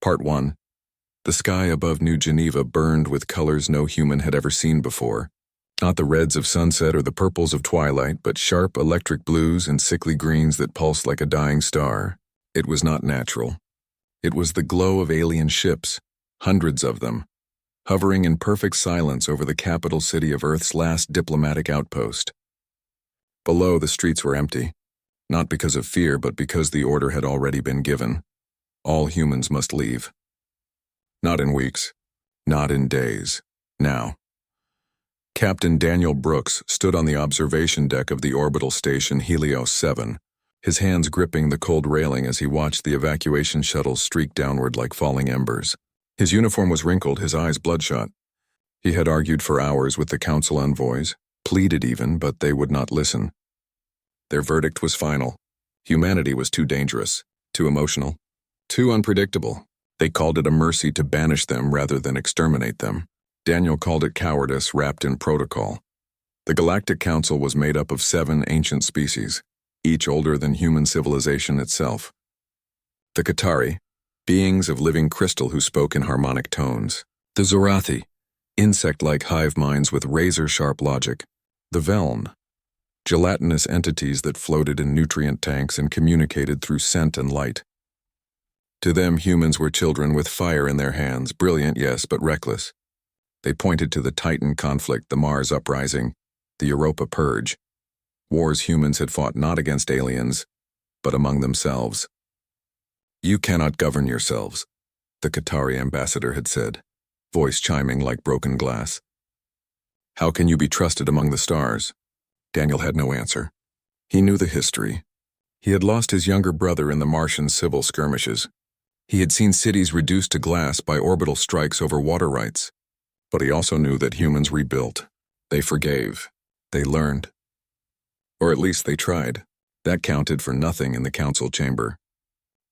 Part 1. The sky above New Geneva burned with colors no human had ever seen before. Not the reds of sunset or the purples of twilight, but sharp electric blues and sickly greens that pulsed like a dying star. It was not natural. It was the glow of alien ships, hundreds of them, hovering in perfect silence over the capital city of Earth's last diplomatic outpost. Below, the streets were empty, not because of fear, but because the order had already been given. All humans must leave. Not in weeks, not in days, now. Captain Daniel Brooks stood on the observation deck of the orbital station Helios 7, his hands gripping the cold railing as he watched the evacuation shuttles streak downward like falling embers. His uniform was wrinkled, his eyes bloodshot. He had argued for hours with the council envoys, pleaded even, but they would not listen. Their verdict was final. Humanity was too dangerous, too emotional, too unpredictable. They called it a mercy to banish them rather than exterminate them. Daniel called it cowardice wrapped in protocol. The Galactic Council was made up of 7 ancient species, each older than human civilization itself. The Qatari, beings of living crystal who spoke in harmonic tones. The Zorathi, insect-like hive minds with razor-sharp logic. The Veln, gelatinous entities that floated in nutrient tanks and communicated through scent and light. To them, humans were children with fire in their hands, brilliant, yes, but reckless. They pointed to the Titan conflict, the Mars uprising, the Europa purge. Wars humans had fought not against aliens, but among themselves. "You cannot govern yourselves," the Qatari ambassador had said, voice chiming like broken glass. "How can you be trusted among the stars?" Daniel had no answer. He knew the history. He had lost his younger brother in the Martian civil skirmishes. He had seen cities reduced to glass by orbital strikes over water rights. But he also knew that humans rebuilt. They forgave. They learned. Or at least they tried. That counted for nothing in the council chamber.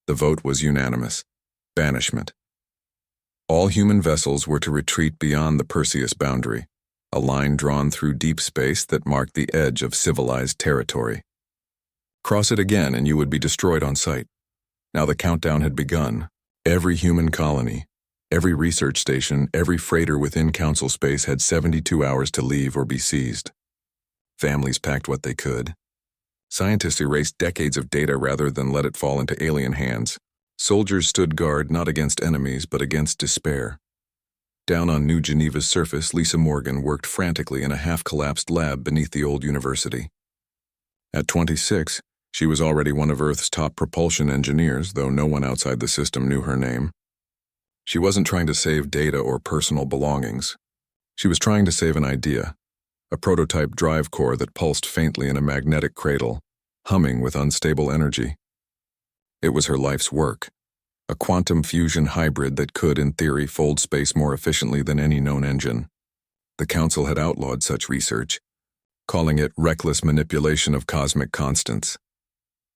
The vote was unanimous. Banishment. All human vessels were to retreat beyond the Perseus boundary, a line drawn through deep space that marked the edge of civilized territory. Cross it again and you would be destroyed on sight. Now the countdown had begun. Every human colony, every research station, every freighter within council space had 72 hours to leave or be seized. Families packed what they could. Scientists erased decades of data rather than let it fall into alien hands. Soldiers stood guard not against enemies but against despair. Down on New Geneva's surface, Lisa Morgan worked frantically in a half-collapsed lab beneath the old university. At 26, she was already one of Earth's top propulsion engineers, though no one outside the system knew her name. She wasn't trying to save data or personal belongings. She was trying to save an idea, a prototype drive core that pulsed faintly in a magnetic cradle, humming with unstable energy. It was her life's work, a quantum fusion hybrid that could, in theory, fold space more efficiently than any known engine. The Council had outlawed such research, calling it reckless manipulation of cosmic constants.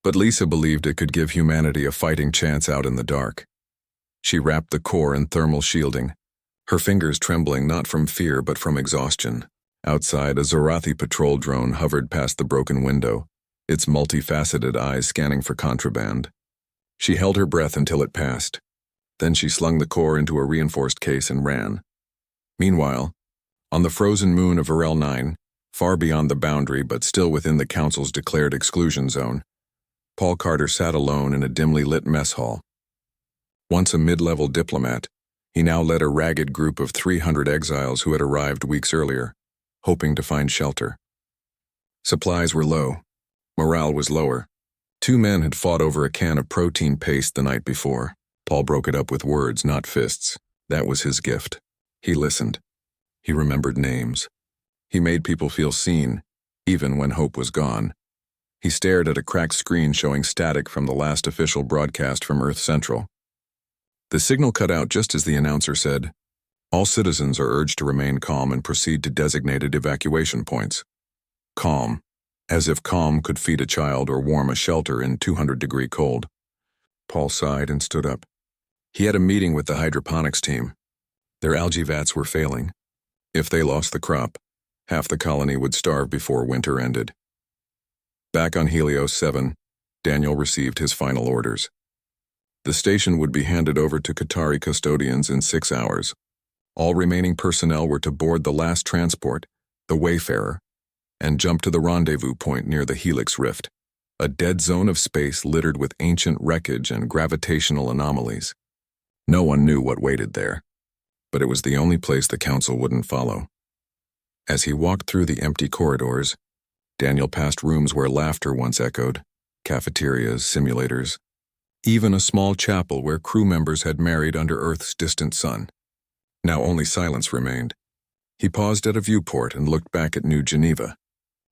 But Lisa believed it could give humanity a fighting chance out in the dark. She wrapped the core in thermal shielding, her fingers trembling not from fear but from exhaustion. Outside, a Zorathi patrol drone hovered past the broken window, its multifaceted eyes scanning for contraband. She held her breath until it passed. Then she slung the core into a reinforced case and ran. Meanwhile, on the frozen moon of Varel 9, far beyond the boundary but still within the Council's declared exclusion zone, Paul Carter sat alone in a dimly lit mess hall. Once a mid-level diplomat, he now led a ragged group of 300 exiles who had arrived weeks earlier, hoping to find shelter. Supplies were low. Morale was lower. 2 men had fought over a can of protein paste the night before. Paul broke it up with words, not fists. That was his gift. He listened. He remembered names. He made people feel seen, even when hope was gone. He stared at a cracked screen showing static from the last official broadcast from Earth Central. The signal cut out just as the announcer said, "All citizens are urged to remain calm and proceed to designated evacuation points." Calm, as if calm could feed a child or warm a shelter in 200-degree cold. Paul sighed and stood up. He had a meeting with the hydroponics team. Their algae vats were failing. If they lost the crop, half the colony would starve before winter ended. Back on Helios 7, Daniel received his final orders. The station would be handed over to Qatari custodians in 6 hours. All remaining personnel were to board the last transport, the Wayfarer, and jump to the rendezvous point near the Helix Rift, a dead zone of space littered with ancient wreckage and gravitational anomalies. No one knew what waited there, but it was the only place the Council wouldn't follow. As he walked through the empty corridors, Daniel passed rooms where laughter once echoed, cafeterias, simulators, even a small chapel where crew members had married under Earth's distant sun. Now only silence remained. He paused at a viewport and looked back at New Geneva.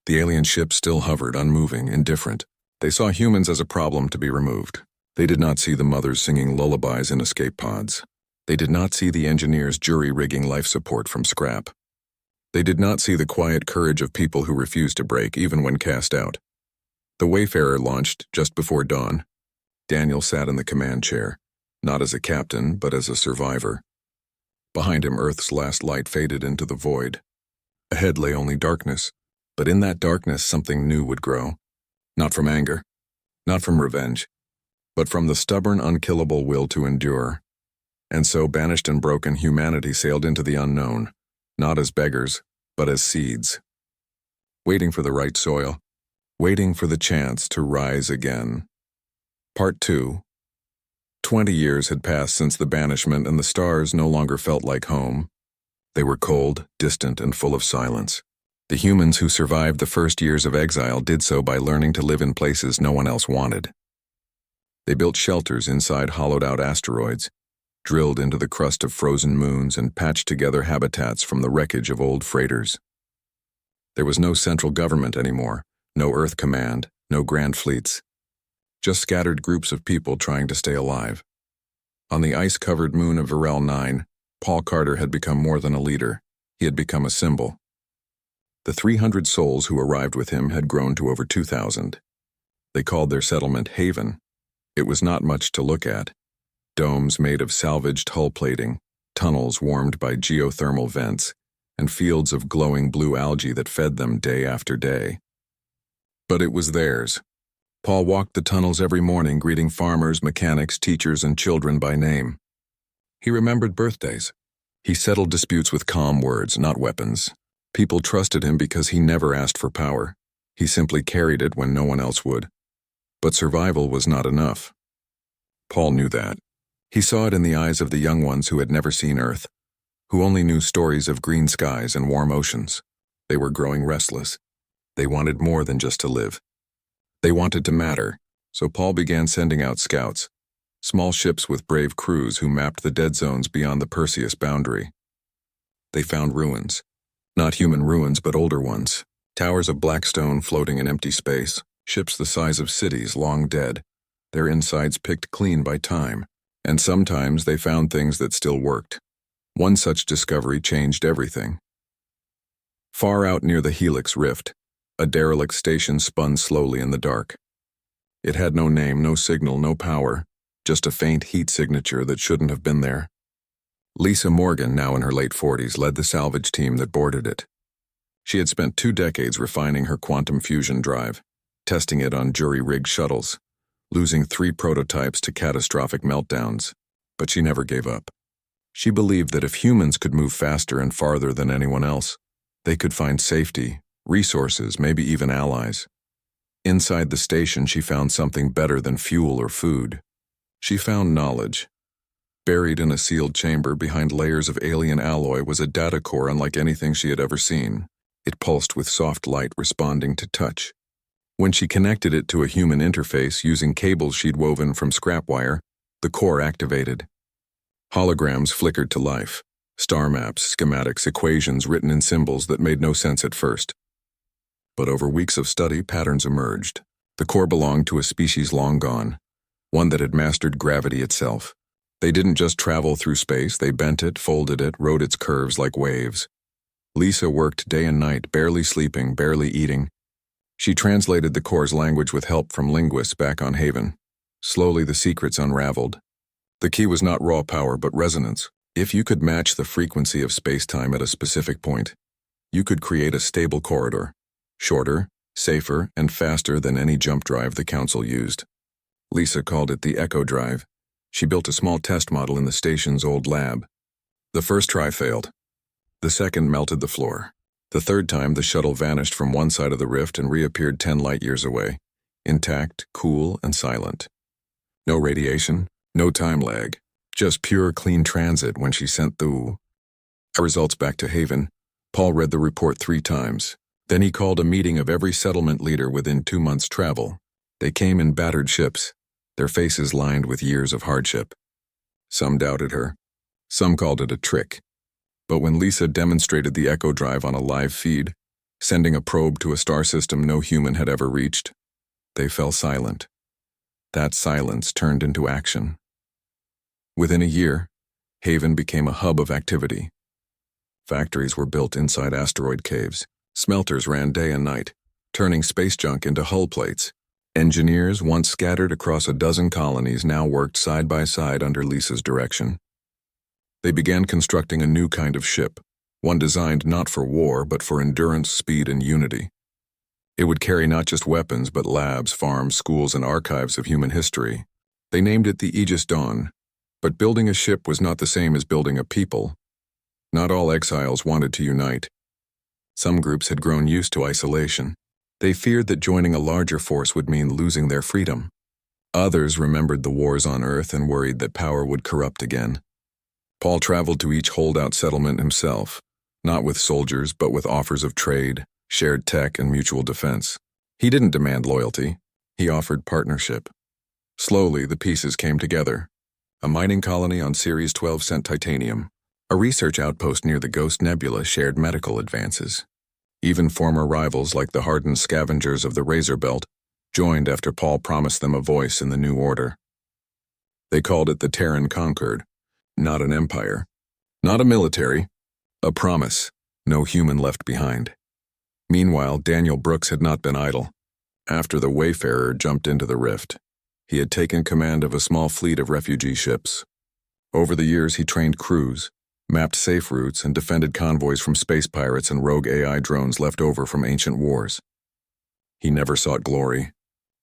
The alien ship still hovered, unmoving, indifferent. They saw humans as a problem to be removed. They did not see the mothers singing lullabies in escape pods. They did not see the engineers jury-rigging life support from scrap. They did not see the quiet courage of people who refused to break even when cast out. The Wayfarer launched just before dawn. Daniel sat in the command chair, not as a captain, but as a survivor. Behind him, Earth's last light faded into the void. Ahead lay only darkness, but in that darkness something new would grow. Not from anger, not from revenge, but from the stubborn, unkillable will to endure. And so, banished and broken, humanity sailed into the unknown, not as beggars, but as seeds. Waiting for the right soil, waiting for the chance to rise again. Part 2. 20 years had passed since the banishment, and the stars no longer felt like home. They were cold, distant, and full of silence. The humans who survived the first years of exile did so by learning to live in places no one else wanted. They built shelters inside hollowed-out asteroids, drilled into the crust of frozen moons, and patched together habitats from the wreckage of old freighters. There was no central government anymore, no Earth command, no grand fleets. Just scattered groups of people trying to stay alive. On the ice-covered moon of Virel 9, Paul Carter had become more than a leader. He had become a symbol. The 300 souls who arrived with him had grown to over 2,000. They called their settlement Haven. It was not much to look at. Domes made of salvaged hull plating, tunnels warmed by geothermal vents, and fields of glowing blue algae that fed them day after day. But it was theirs. Paul walked the tunnels every morning, greeting farmers, mechanics, teachers, and children by name. He remembered birthdays. He settled disputes with calm words, not weapons. People trusted him because he never asked for power. He simply carried it when no one else would. But survival was not enough. Paul knew that. He saw it in the eyes of the young ones who had never seen Earth, who only knew stories of green skies and warm oceans. They were growing restless. They wanted more than just to live. They wanted to matter, so Paul began sending out scouts, small ships with brave crews who mapped the dead zones beyond the Perseus boundary. They found ruins. Not human ruins, but older ones. Towers of black stone floating in empty space, ships the size of cities long dead, their insides picked clean by time, and sometimes they found things that still worked. One such discovery changed everything. Far out near the Helix Rift, a derelict station spun slowly in the dark. It had no name, no signal, no power, just a faint heat signature that shouldn't have been there. Lisa Morgan, now in her late 40s, led the salvage team that boarded it. She had spent 2 decades refining her quantum fusion drive, testing it on jury-rigged shuttles, losing 3 prototypes to catastrophic meltdowns, but she never gave up. She believed that if humans could move faster and farther than anyone else, they could find safety, resources, maybe even allies. Inside the station, she found something better than fuel or food. She found knowledge. Buried in a sealed chamber behind layers of alien alloy was a data core unlike anything she had ever seen. It pulsed with soft light responding to touch. When she connected it to a human interface using cables she'd woven from scrap wire, the core activated. Holograms flickered to life. Star maps, schematics, equations written in symbols that made no sense at first. But over weeks of study, patterns emerged. The core belonged to a species long gone, one that had mastered gravity itself. They didn't just travel through space, they bent it, folded it, rode its curves like waves. Lisa worked day and night, barely sleeping, barely eating. She translated the core's language with help from linguists back on Haven. Slowly the secrets unraveled. The key was not raw power, but resonance. If you could match the frequency of space-time at a specific point, you could create a stable corridor. Shorter, safer, and faster than any jump drive the Council used. Lisa called it the Echo Drive. She built a small test model in the station's old lab. The first try failed. The second melted the floor. The third time, the shuttle vanished from one side of the rift and reappeared 10 light-years away, intact, cool, and silent. No radiation, no time lag, just pure, clean transit when she sent the results back to Haven. Paul read the report 3 times. Then he called a meeting of every settlement leader within 2 months' travel. They came in battered ships, their faces lined with years of hardship. Some doubted her. Some called it a trick. But when Lisa demonstrated the Echo Drive on a live feed, sending a probe to a star system no human had ever reached, they fell silent. That silence turned into action. Within a year, Haven became a hub of activity. Factories were built inside asteroid caves. Smelters ran day and night, turning space junk into hull plates. Engineers, once scattered across a dozen colonies, now worked side by side under Lisa's direction. They began constructing a new kind of ship, one designed not for war but for endurance, speed, and unity. It would carry not just weapons but labs, farms, schools, and archives of human history. They named it the Aegis Dawn, but building a ship was not the same as building a people. Not all exiles wanted to unite. Some groups had grown used to isolation. They feared that joining a larger force would mean losing their freedom. Others remembered the wars on Earth and worried that power would corrupt again. Paul traveled to each holdout settlement himself, not with soldiers but with offers of trade, shared tech, and mutual defense. He didn't demand loyalty. He offered partnership. Slowly, the pieces came together. A mining colony on Ceres 12 sent titanium. A research outpost near the Ghost Nebula shared medical advances. Even former rivals like the hardened scavengers of the Razor Belt joined after Paul promised them a voice in the new order. They called it the Terran Conquered, not an empire, not a military, a promise, no human left behind. Meanwhile, Daniel Brooks had not been idle. After the Wayfarer jumped into the rift, he had taken command of a small fleet of refugee ships. Over the years, he trained crews, mapped safe routes, and defended convoys from space pirates and rogue AI drones left over from ancient wars. He never sought glory.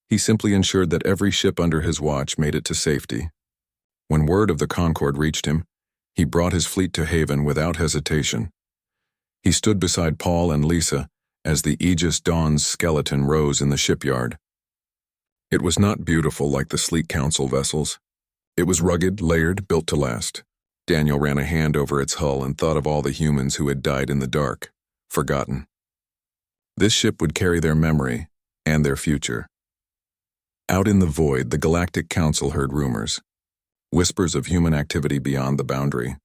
He simply ensured that every ship under his watch made it to safety. When word of the Concord reached him, he brought his fleet to Haven without hesitation. He stood beside Paul and Lisa as the Aegis Dawn's skeleton rose in the shipyard. It was not beautiful like the sleek council vessels. It was rugged, layered, built to last. Daniel ran a hand over its hull and thought of all the humans who had died in the dark, forgotten. This ship would carry their memory and their future. Out in the void, the Galactic Council heard rumors. Whispers of human activity beyond the boundary.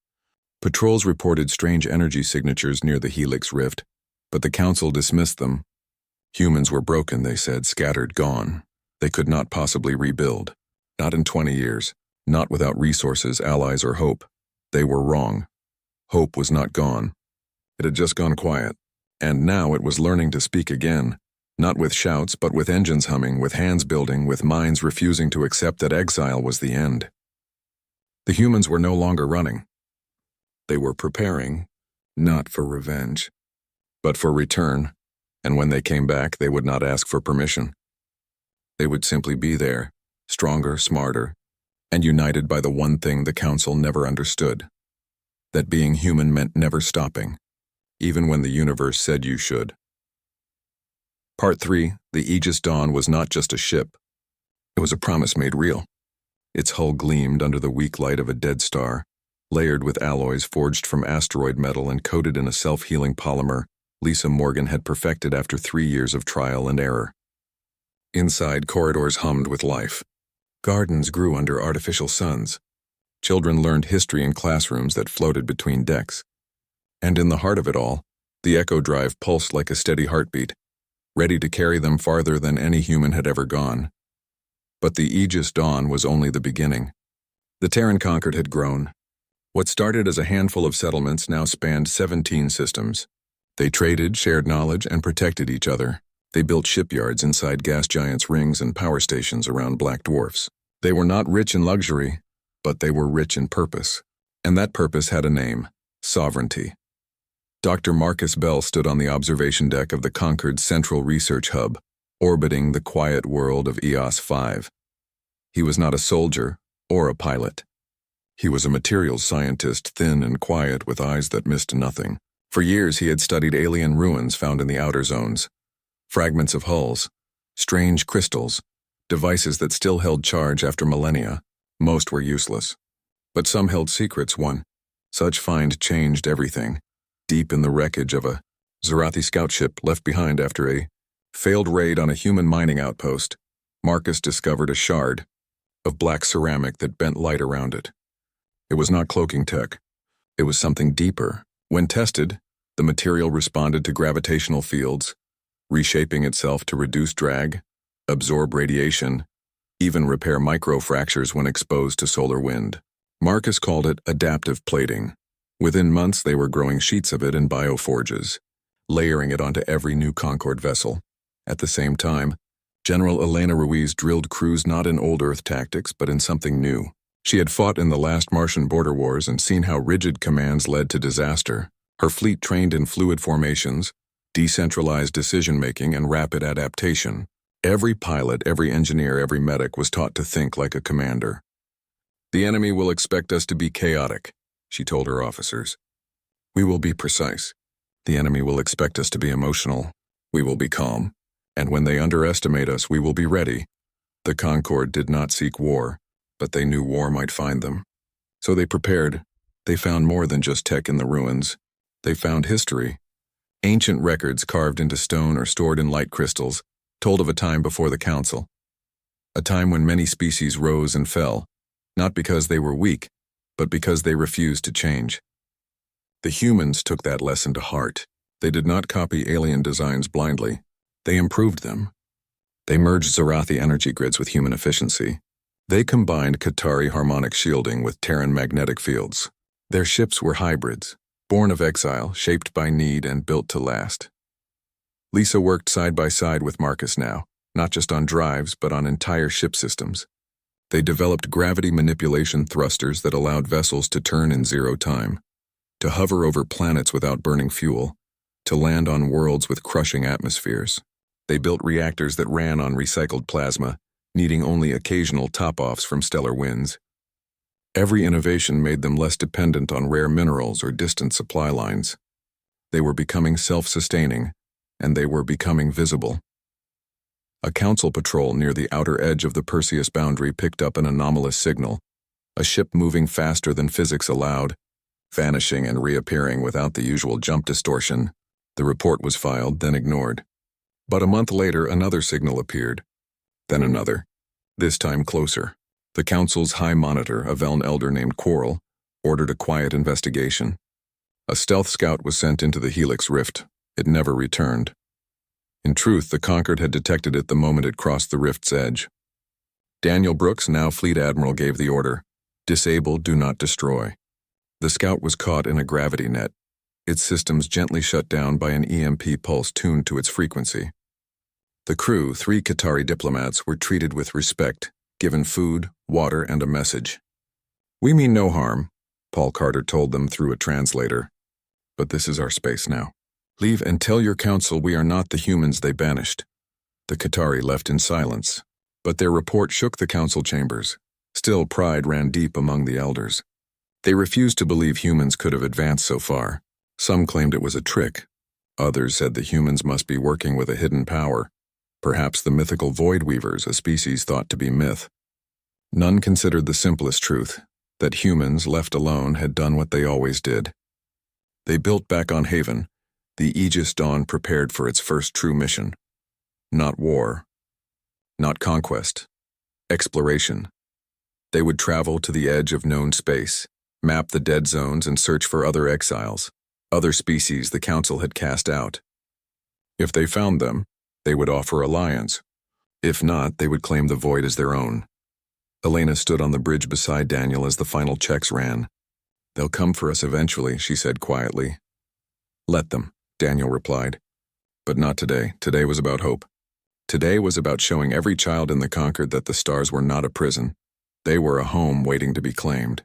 Patrols reported strange energy signatures near the Helix Rift, but the Council dismissed them. Humans were broken, they said, scattered, gone. They could not possibly rebuild. Not in 20 years. Not without resources, allies, or hope. They were wrong. Hope was not gone. It had just gone quiet. And now it was learning to speak again. Not with shouts, but with engines humming, with hands building, with minds refusing to accept that exile was the end. The humans were no longer running. They were preparing, not for revenge, but for return, and when they came back, they would not ask for permission. They would simply be there, stronger, smarter, and united by the one thing the Council never understood, that being human meant never stopping, even when the universe said you should. Part 3, the Aegis Dawn was not just a ship. It was a promise made real. Its hull gleamed under the weak light of a dead star, layered with alloys forged from asteroid metal and coated in a self-healing polymer Lisa Morgan had perfected after 3 years of trial and error. Inside, corridors hummed with life. Gardens grew under artificial suns. Children learned history in classrooms that floated between decks. And in the heart of it all, the Echo Drive pulsed like a steady heartbeat, ready to carry them farther than any human had ever gone. But the Aegis Dawn was only the beginning. The Terran Conquered had grown. What started as a handful of settlements now spanned 17 systems. They traded, shared knowledge, and protected each other. They built shipyards inside gas giants' rings and power stations around black dwarfs. They were not rich in luxury, but they were rich in purpose. And that purpose had a name: sovereignty. Dr. Marcus Bell stood on the observation deck of the Conquered Central Research Hub, orbiting the quiet world of EOS 5. He was not a soldier, or a pilot. He was a materials scientist, thin and quiet, with eyes that missed nothing. For years he had studied alien ruins found in the outer zones. Fragments of hulls, strange crystals, devices that still held charge after millennia. Most were useless. But some held secrets. One such find changed everything. Deep in the wreckage of a Zarathi scout ship left behind after a failed raid on a human mining outpost, Marcus discovered a shard of black ceramic that bent light around it. It was not cloaking tech. It was something deeper. When tested, the material responded to gravitational fields, reshaping itself to reduce drag, absorb radiation, even repair microfractures when exposed to solar wind. Marcus called it adaptive plating. Within months, they were growing sheets of it in bioforges, layering it onto every new Concorde vessel. At the same time, General Elena Ruiz drilled crews not in old Earth tactics, but in something new. She had fought in the last Martian border wars and seen how rigid commands led to disaster. Her fleet trained in fluid formations, decentralized decision-making, and rapid adaptation. Every pilot, every engineer, every medic was taught to think like a commander. "The enemy will expect us to be chaotic," she told her officers. "We will be precise. The enemy will expect us to be emotional. We will be calm. And when they underestimate us, we will be ready." The Concorde did not seek war, but they knew war might find them. So they prepared. They found more than just tech in the ruins. They found history. Ancient records carved into stone or stored in light crystals told of a time before the Council. A time when many species rose and fell, not because they were weak, but because they refused to change. The humans took that lesson to heart. They did not copy alien designs blindly. They improved them. They merged Zarathi energy grids with human efficiency. They combined Qatari harmonic shielding with Terran magnetic fields. Their ships were hybrids, born of exile, shaped by need, and built to last. Lisa worked side by side with Marcus now, not just on drives, but on entire ship systems. They developed gravity manipulation thrusters that allowed vessels to turn in zero time, to hover over planets without burning fuel, to land on worlds with crushing atmospheres. They built reactors that ran on recycled plasma, needing only occasional top-offs from stellar winds. Every innovation made them less dependent on rare minerals or distant supply lines. They were becoming self-sustaining, and they were becoming visible. A council patrol near the outer edge of the Perseus boundary picked up an anomalous signal, a ship moving faster than physics allowed, vanishing and reappearing without the usual jump distortion. The report was filed, then ignored. But a month later, another signal appeared. Then another, this time closer. The Council's High Monitor, a Veln elder named Quarrel, ordered a quiet investigation. A stealth scout was sent into the Helix Rift. It never returned. In truth, the Concord had detected it the moment it crossed the rift's edge. Daniel Brooks, now Fleet Admiral, gave the order, "Disable, do not destroy." The scout was caught in a gravity net, its systems gently shut down by an EMP pulse tuned to its frequency. The crew, 3 Qatari diplomats, were treated with respect, given food, water, and a message. "We mean no harm," Paul Carter told them through a translator. "But this is our space now. Leave and tell your council we are not the humans they banished." The Qatari left in silence, but their report shook the council chambers. Still, pride ran deep among the elders. They refused to believe humans could have advanced so far. Some claimed it was a trick. Others said the humans must be working with a hidden power, perhaps the mythical Void Weavers, a species thought to be myth. None considered the simplest truth, that humans, left alone, had done what they always did. They built back on Haven, the Aegis Dawn prepared for its first true mission. Not war, not conquest, exploration. They would travel to the edge of known space, map the dead zones, and search for other exiles, other species the Council had cast out. If they found them, they would offer alliance. If not, they would claim the void as their own. Elena stood on the bridge beside Daniel as the final checks ran. "They'll come for us eventually," she said quietly. "Let them," Daniel replied. "But not today. Today was about hope. Today was about showing every child in the Concord that the stars were not a prison. They were a home waiting to be claimed."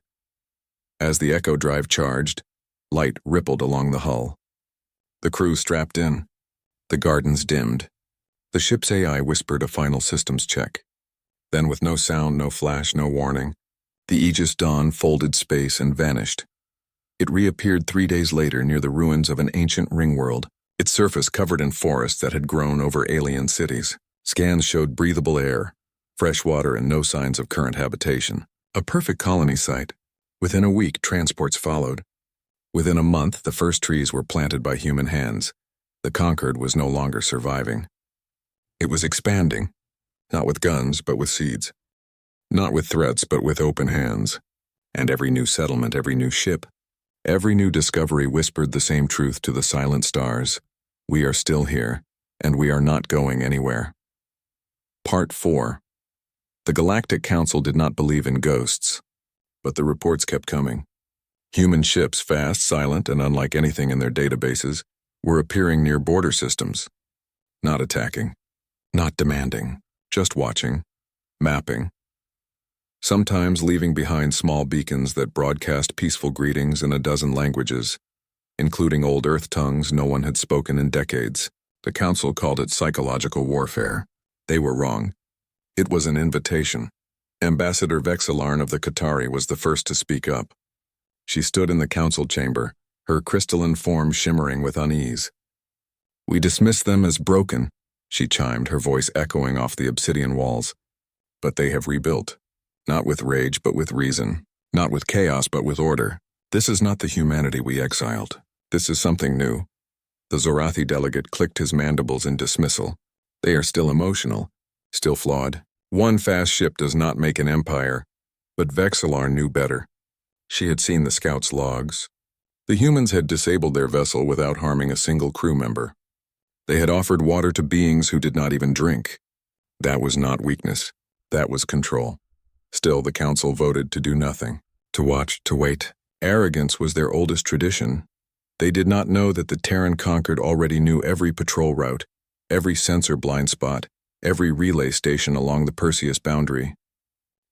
As the Echo Drive charged, light rippled along the hull. The crew strapped in. The gardens dimmed. The ship's AI whispered a final systems check. Then, with no sound, no flash, no warning, The Aegis Dawn folded space and vanished. It reappeared 3 days later near the ruins of an ancient ringworld, its surface covered in forests that had grown over alien cities. Scans showed breathable air, fresh water, and no signs of current habitation. A perfect colony site. Within a week, transports followed. Within a month, the first trees were planted by human hands. The conquered was no longer surviving. It was expanding, not with guns, but with seeds. Not with threats, but with open hands. And every new settlement, every new ship, every new discovery whispered the same truth to the silent stars. We are still here, and we are not going anywhere. Part 4. The Galactic Council did not believe in ghosts, but the reports kept coming. Human ships, fast, silent, and unlike anything in their databases, were appearing near border systems. Not attacking, not demanding, just watching, mapping. Sometimes leaving behind small beacons that broadcast peaceful greetings in a dozen languages, including old Earth tongues no one had spoken in decades. The Council called it psychological warfare. They were wrong. It was an invitation. Ambassador Vexillarn of the Qatari was the first to speak up. She stood in the council chamber, her crystalline form shimmering with unease. "We dismiss them as broken," she chimed, her voice echoing off the obsidian walls. "But they have rebuilt. Not with rage, but with reason. Not with chaos, but with order. This is not the humanity we exiled. This is something new." The Zorathi delegate clicked his mandibles in dismissal. "They are still emotional, still flawed. One fast ship does not make an empire." But Vexillarn knew better. She had seen the scouts' logs. The humans had disabled their vessel without harming a single crew member. They had offered water to beings who did not even drink. That was not weakness. That was control. Still, the council voted to do nothing, to watch, to wait. Arrogance was their oldest tradition. They did not know that the Terran conquered already knew every patrol route, every sensor blind spot, every relay station along the Perseus boundary.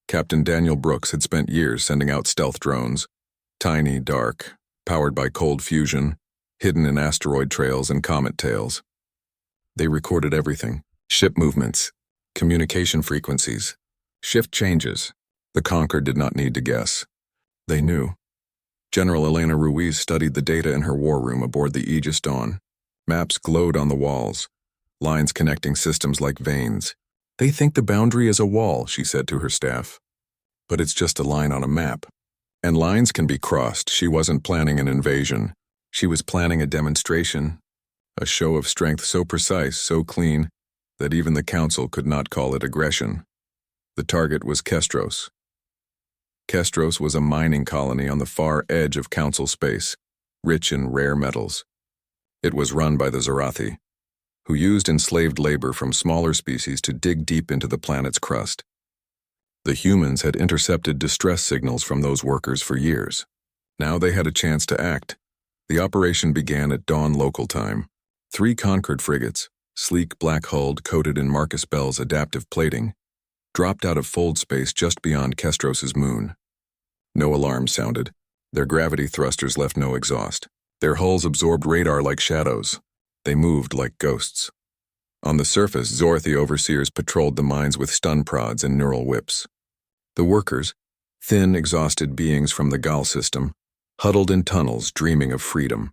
Captain Daniel Brooks had spent years sending out stealth drones, tiny, dark, powered by cold fusion, hidden in asteroid trails and comet tails. They recorded everything: ship movements, communication frequencies, shift changes. The conquered did not need to guess. They knew. General Elena Ruiz studied the data in her war room aboard the Aegis Dawn. Maps glowed on the walls, lines connecting systems like veins. "They think the boundary is a wall," she said to her staff. "But it's just a line on a map. And lines can be crossed." She wasn't planning an invasion. She was planning a demonstration, a show of strength so precise, so clean, that even the council could not call it aggression. The target was Kestros. Kestros was a mining colony on the far edge of council space, rich in rare metals. It was run by the Zorathi, who used enslaved labor from smaller species to dig deep into the planet's crust. The humans had intercepted distress signals from those workers for years. Now they had a chance to act. The operation began at dawn local time. 3 Concord frigates, sleek black-hulled, coated in Marcus Bell's adaptive plating, dropped out of fold space just beyond Kestros's moon. No alarms sounded. Their gravity thrusters left no exhaust. Their hulls absorbed radar like shadows. They moved like ghosts. On the surface, Zorathi overseers patrolled the mines with stun prods and neural whips. The workers, thin, exhausted beings from the Gal system, huddled in tunnels, dreaming of freedom.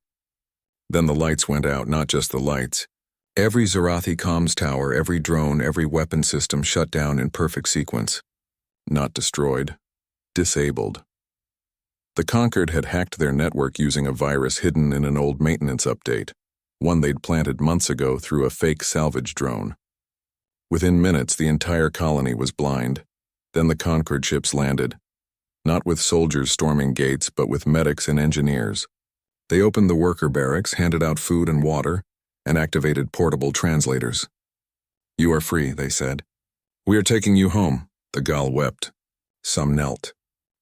Then the lights went out, not just the lights. Every Zorathi comms tower, every drone, every weapon system shut down in perfect sequence. Not destroyed, disabled. The Conquered had hacked their network using a virus hidden in an old maintenance update, one they'd planted months ago through a fake salvage drone. Within minutes, the entire colony was blind. Then the Conquered ships landed, not with soldiers storming gates, but with medics and engineers. They opened the worker barracks, handed out food and water, and activated portable translators. "You are free," they said. "We are taking you home." The Gal wept. Some knelt.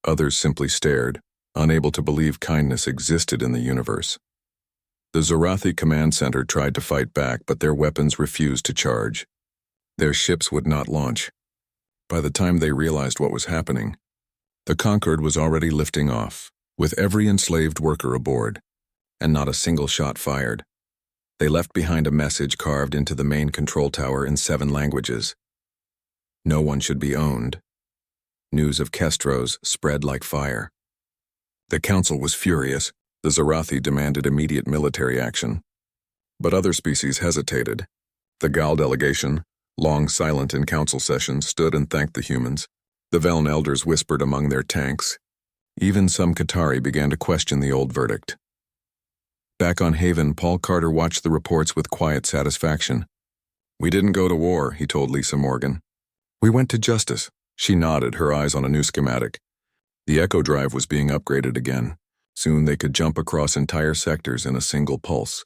Others simply stared, unable to believe kindness existed in the universe. The Zorathi command center tried to fight back, but their weapons refused to charge. Their ships would not launch. By the time they realized what was happening, the Conquered was already lifting off, with every enslaved worker aboard, and not a single shot fired. They left behind a message carved into the main control tower in 7 languages. No one should be owned. News of Kestros spread like fire. The council was furious. The Zarathi demanded immediate military action. But other species hesitated. The Gal delegation, long silent in council sessions, stood and thanked the humans. The Veln elders whispered among their tanks. Even some Qatari began to question the old verdict. Back on Haven, Paul Carter watched the reports with quiet satisfaction. "We didn't go to war," he told Lisa Morgan. "We went to justice." She nodded, her eyes on a new schematic. The Echo Drive was being upgraded again. Soon they could jump across entire sectors in a single pulse.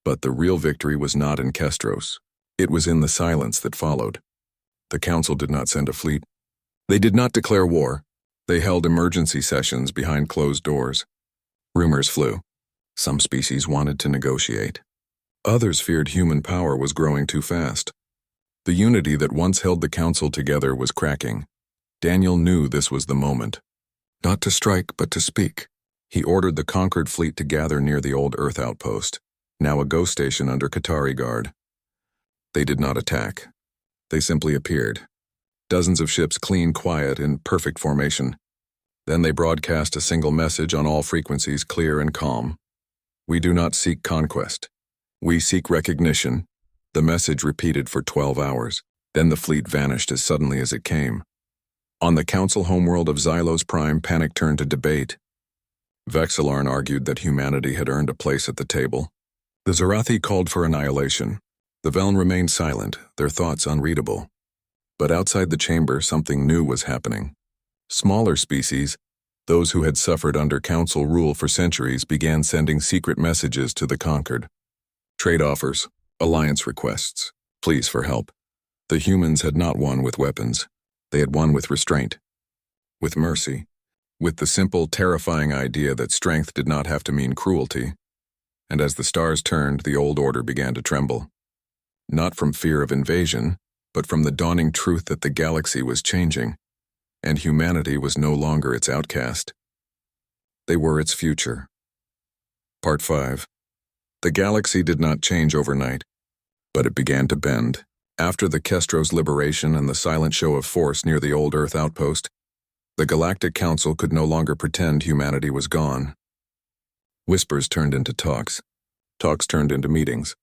But the real victory was not in Kestros. It was in the silence that followed. The council did not send a fleet. They did not declare war. They held emergency sessions behind closed doors. Rumors flew. Some species wanted to negotiate. Others feared human power was growing too fast. The unity that once held the council together was cracking. Daniel knew this was the moment. Not to strike, but to speak. He ordered the conquered fleet to gather near the old Earth outpost, now a ghost station under Qatari guard. They did not attack. They simply appeared. Dozens of ships, clean, quiet, in perfect formation. Then they broadcast a single message on all frequencies, clear and calm. "We do not seek conquest. We seek recognition." The message repeated for 12 hours. Then the fleet vanished as suddenly as it came. On the council homeworld of Xylos Prime, panic turned to debate. Vexillarn argued that humanity had earned a place at the table. The Zarathi called for annihilation. The Veln remained silent, their thoughts unreadable. But outside the chamber, something new was happening. Smaller species, those who had suffered under council rule for centuries, began sending secret messages to the conquered. Trade offers, alliance requests, pleas for help. The humans had not won with weapons. They had won with restraint, with mercy, with the simple, terrifying idea that strength did not have to mean cruelty. And as the stars turned, the old order began to tremble. Not from fear of invasion, but from the dawning truth that the galaxy was changing, and humanity was no longer its outcast. They were its future. Part 5. The galaxy did not change overnight, but it began to bend. After the Kestros liberation and the silent show of force near the old Earth outpost, the Galactic Council could no longer pretend humanity was gone. Whispers turned into talks. Talks turned into meetings.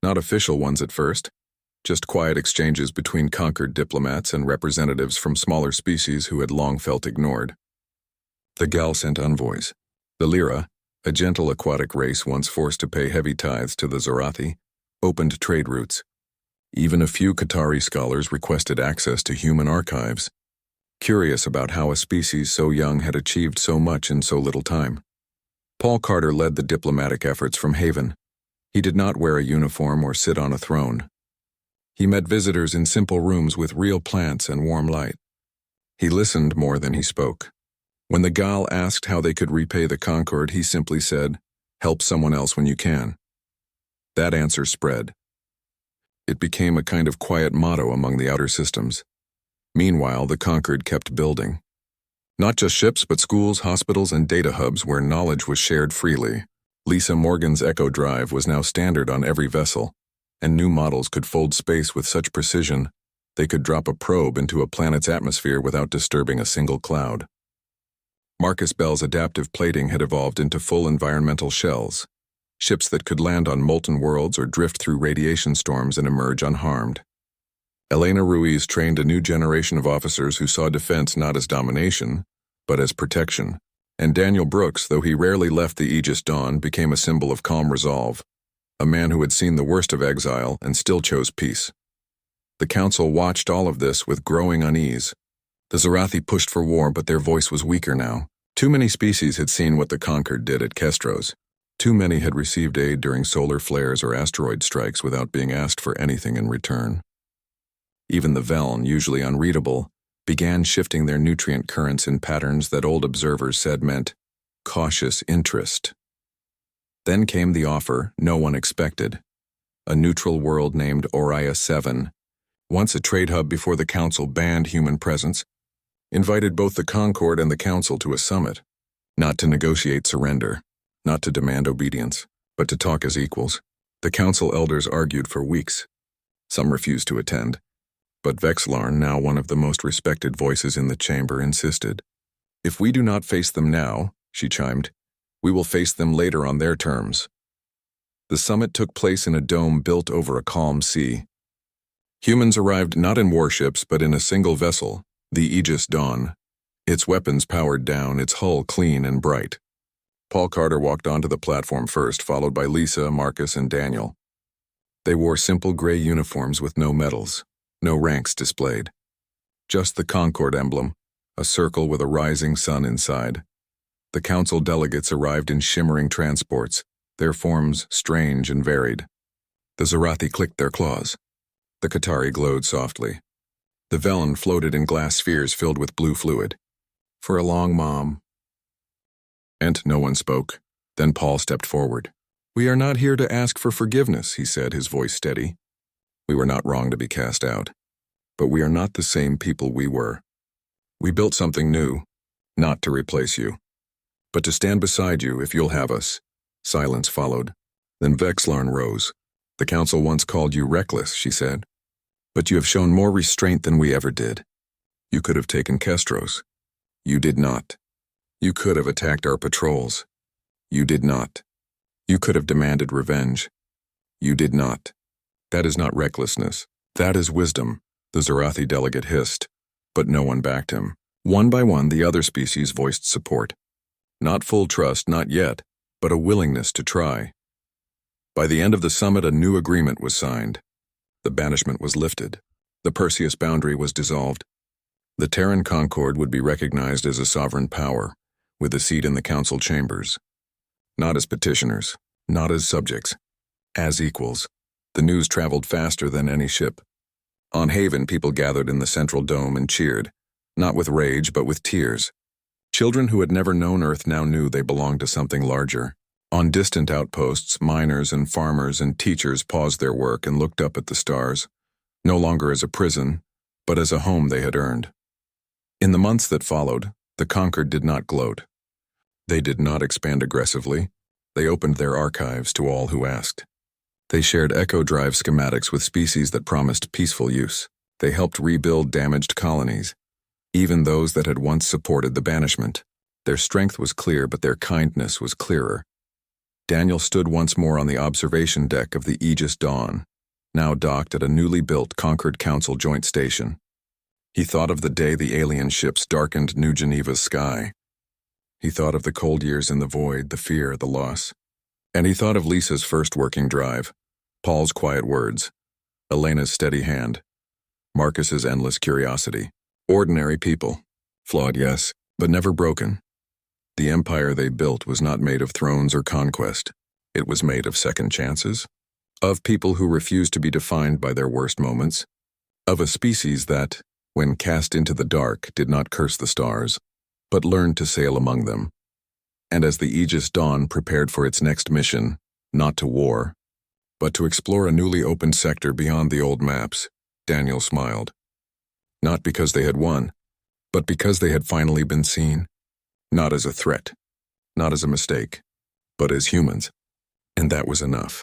Not official ones at first, just quiet exchanges between conquered diplomats and representatives from smaller species who had long felt ignored. The Gal sent envoys. The Lyra, a gentle aquatic race once forced to pay heavy tithes to the Zarathi, opened trade routes. Even a few Qatari scholars requested access to human archives, curious about how a species so young had achieved so much in so little time. Paul Carter led the diplomatic efforts from Haven. He did not wear a uniform or sit on a throne. He met visitors in simple rooms with real plants and warm light. He listened more than he spoke. When the Gal asked how they could repay the Concord, he simply said, "Help someone else when you can." That answer spread. It became a kind of quiet motto among the outer systems. Meanwhile, the Conquered kept building. Not just ships, but schools, hospitals, and data hubs where knowledge was shared freely. Lisa Morgan's Echo Drive was now standard on every vessel, and new models could fold space with such precision they could drop a probe into a planet's atmosphere without disturbing a single cloud. Marcus Bell's adaptive plating had evolved into full environmental shells, ships that could land on molten worlds or drift through radiation storms and emerge unharmed. Elena Ruiz trained a new generation of officers who saw defense not as domination, but as protection. And Daniel Brooks, though he rarely left the Aegis Dawn, became a symbol of calm resolve, a man who had seen the worst of exile and still chose peace. The Council watched all of this with growing unease. The Zarathi pushed for war, but their voice was weaker now. Too many species had seen what the Conquered did at Kestros. Too many had received aid during solar flares or asteroid strikes without being asked for anything in return. Even the Veln, usually unreadable, began shifting their nutrient currents in patterns that old observers said meant cautious interest. Then came the offer no one expected. A neutral world named Oriya 7, once a trade hub before the Council banned human presence, invited both the Concord and the Council to a summit, not to negotiate surrender, not to demand obedience, but to talk as equals. The Council elders argued for weeks. Some refused to attend. But Vexlarn, now one of the most respected voices in the chamber, insisted. "If we do not face them now," she chimed, "we will face them later on their terms." The summit took place in a dome built over a calm sea. Humans arrived not in warships but in a single vessel, the Aegis Dawn, its weapons powered down, its hull clean and bright. Paul Carter walked onto the platform first, followed by Lisa, Marcus, and Daniel. They wore simple gray uniforms with no medals, no ranks displayed. Just the Concord emblem, a circle with a rising sun inside. The council delegates arrived in shimmering transports, their forms strange and varied. The Zarathi clicked their claws. The Qatari glowed softly. The Velen floated in glass spheres filled with blue fluid. "For a long, Mom." And no one spoke. Then Paul stepped forward. "We are not here to ask for forgiveness," he said, his voice steady. "We were not wrong to be cast out. But we are not the same people we were. We built something new, not to replace you, but to stand beside you if you'll have us." Silence followed. Then Vexlarn rose. "The council once called you reckless," she said. "But you have shown more restraint than we ever did. You could have taken Kestros. You did not. You could have attacked our patrols. You did not. You could have demanded revenge. You did not. That is not recklessness. That is wisdom," the Zarathi delegate hissed, but no one backed him. One by one, the other species voiced support. Not full trust, not yet, but a willingness to try. By the end of the summit, a new agreement was signed. The banishment was lifted. The Perseus boundary was dissolved. The Terran Concord would be recognized as a sovereign power, with a seat in the council chambers. Not as petitioners, not as subjects, as equals. The news traveled faster than any ship. On Haven, people gathered in the central dome and cheered, not with rage but with tears. Children who had never known Earth now knew they belonged to something larger. On distant outposts, miners and farmers and teachers paused their work and looked up at the stars, no longer as a prison, but as a home they had earned. In the months that followed, the Conquered did not gloat. They did not expand aggressively. They opened their archives to all who asked. They shared Echo Drive schematics with species that promised peaceful use. They helped rebuild damaged colonies, even those that had once supported the banishment. Their strength was clear, but their kindness was clearer. Daniel stood once more on the observation deck of the Aegis Dawn, now docked at a newly built Concord Council joint station. He thought of the day the alien ships darkened New Geneva's sky. He thought of the cold years in the void, the fear, the loss. And he thought of Lisa's first working drive, Paul's quiet words, Elena's steady hand, Marcus's endless curiosity. Ordinary people, flawed, yes, but never broken. The empire they built was not made of thrones or conquest. It was made of second chances, of people who refused to be defined by their worst moments, of a species that, when cast into the dark, did not curse the stars, but learned to sail among them. And as the Aegis Dawn prepared for its next mission, not to war, but to explore a newly opened sector beyond the old maps, Daniel smiled. Not because they had won, but because they had finally been seen. Not as a threat, not as a mistake, but as humans. And that was enough.